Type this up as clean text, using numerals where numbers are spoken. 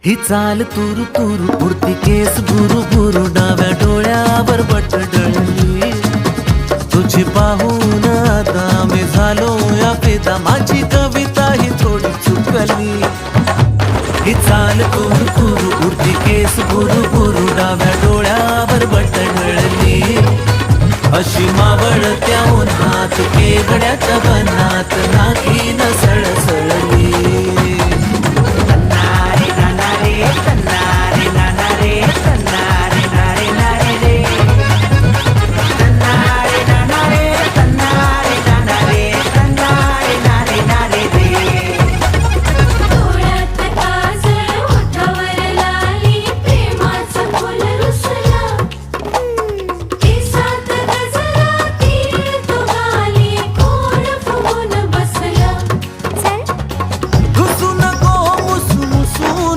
ही चाल तुरु तुरु उडती केस बुरु बुरु डाव्या डोळ्यावर बट डळली तुझी पाहून आता मी झालो या फिदा माझी कविता ही थोडी चुकली ही चाल तुरु तुरु उडती केस बुरु बुरु डाव्या डोळ्यावर बट डळली अशी मावळत्या उन्हात केवड्याच्या बनात नाकी न सळसळली